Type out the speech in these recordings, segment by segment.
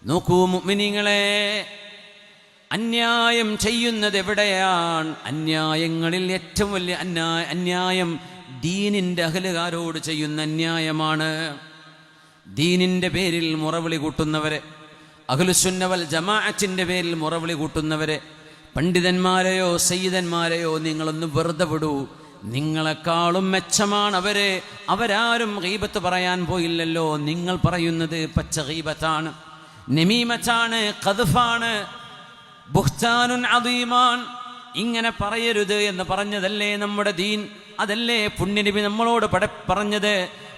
നോക്കൂ മുഅ്മിനീങ്ങളെ, അന്യായം ചെയ്യുന്നത് എവിടെയാണ്? അന്യായങ്ങളിൽ ഏറ്റവും വലിയ അന്യായം ദീനിൻ്റെ അഹലുകാരോട് ചെയ്യുന്ന അന്യായമാണ്. ദീനിൻ്റെ പേരിൽ മുറവിളി കൂട്ടുന്നവരെ, അഹ്ലുസുന്ന വൽ ജമാഅത്തിന്റെ പേരിൽ മുറവിളി കൂട്ടുന്നവരെ, പണ്ഡിതന്മാരെയോ സയ്യിദന്മാരെയോ നിങ്ങളൊന്ന് വെറുതെ വിടൂ. നിങ്ങളെക്കാളും മെച്ചമാണ് അവരെ. അവരാരും ഗീബത്ത് പറയാൻ പോയില്ലല്ലോ. നിങ്ങൾ പറയുന്നത് പച്ച ഗീബത്താണ്, നമീമത്താണ്, ഖദ്ഫാണ്, ബുഹ്താനുൻ അദീമാൻ. ഇങ്ങനെ പറയരുത് എന്ന് പറഞ്ഞതല്ലേ നമ്മുടെ ദീൻ? അതല്ലേ പുണ്യനബി നമ്മളോട് പറഞ്ഞത്?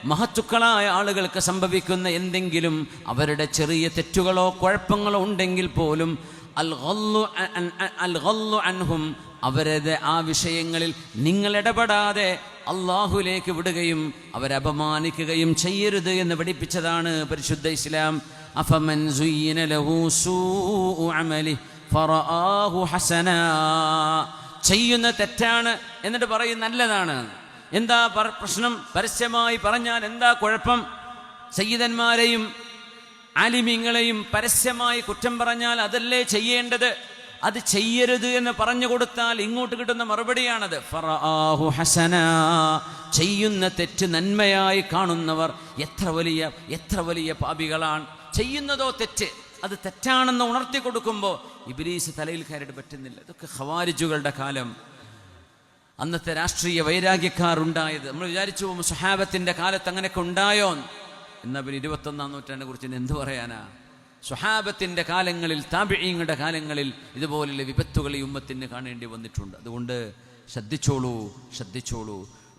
മഹത്തുക്കളായ ആളുകൾക്ക് സംഭവിക്കുന്ന എന്തെങ്കിലും അവരുടെ ചെറിയ തെറ്റുകളോ കുഴപ്പങ്ങളോ ഉണ്ടെങ്കിൽ പോലും അൽ ഗല്ലു അൻഹും, അവരുടെ ആ വിഷയങ്ങളിൽ നിങ്ങൾ ഇടപെടാതെ അള്ളാഹുലേക്ക് വിടുകയും അവരെ അപമാനിക്കുകയും ചെയ്യരുത് എന്ന് പഠിപ്പിച്ചതാണ് പരിശുദ്ധ ഇസ്ലാം. അഫമൻ സുയ്യിന ലഹു സൂഉ അമലി ഫറആഹു ഹസനാ. ചെയ്യുന്ന തെറ്റാണ് എന്നിട്ട് പറയും നല്ലതാണ്. എന്താ പ്രശ്നം? പരസ്യമായി പറഞ്ഞാൽ എന്താ കുഴപ്പം? സയ്യിദന്മാരെയും ആലിമീങ്ങളെയും പരസ്യമായി കുറ്റം പറഞ്ഞാൽ അതല്ലേ ചെയ്യേണ്ടത്? അത് ചെയ്യരുത് എന്ന് പറഞ്ഞു കൊടുത്താൽ ഇങ്ങോട്ട് കിട്ടുന്ന മറുപടിയാണത്. ഫറആഹു ഹസനാ. ചെയ്യുന്ന തെറ്റ് നന്മയായി കാണുന്നവർ എത്ര വലിയ പാപികളാണ്. ചെയ്യുന്നതോ തെറ്റ്, അത് തെറ്റാണെന്ന് ഉണർത്തി കൊടുക്കുമ്പോൾ ഇബ്ലീസ് തലയിൽ കയറിയിട്ട് പറ്റുന്നില്ല. ഇതൊക്കെ ഖവാരിജുകളുടെ കാലം, അന്നത്തെ രാഷ്ട്രീയ വൈരാഗ്യക്കാർ ഉണ്ടായത്. നമ്മൾ വിചാരിച്ചു പോകും സ്വഹാബത്തിന്റെ കാലത്ത് അങ്ങനെയൊക്കെ ഉണ്ടായോ എന്നാ. പിന്നെ 21-ാം നൂറ്റാണ്ടിനെ കുറിച്ച് എന്ത് പറയാനാ? സ്വഹാബത്തിന്റെ കാലങ്ങളിൽ, താബിഈങ്ങളുടെ കാലങ്ങളിൽ ഇതുപോലുള്ള വിപത്തുകൾ ഈ ഉമ്മത്തിന് കാണേണ്ടി വന്നിട്ടുണ്ട്. അതുകൊണ്ട് ശ്രദ്ധിച്ചോളൂ.